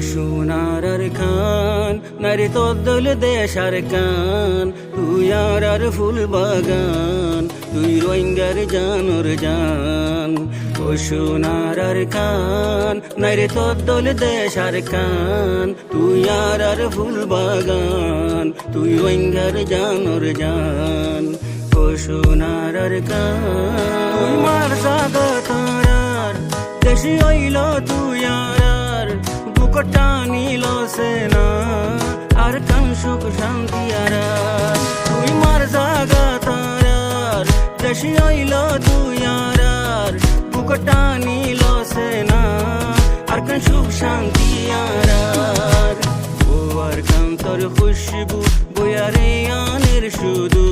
সোনার আর খান নারী তোর দল দেশ আর কান তুই আর ফুল বাগান তুই রোহিঙ্গার জানোর জান ও সোনার আর খান নারী তোর দল দেশ আর কান তুই আর ফুল বাগান তুই রোহিঙ্গার জানোর জান ও সোনার আর খান তুই মার সাদা তারার দেশি হইল তুই আর বুকটা নিল সেনা আর কান সুখ শান্তি আর তুই মার জাগা তারার দেশি হইল তুই আর বুকটা নিল সেনা আর কান সুখ শান্তি আর ও আর কান তোর খুশবু বয়ারে আনের শুধু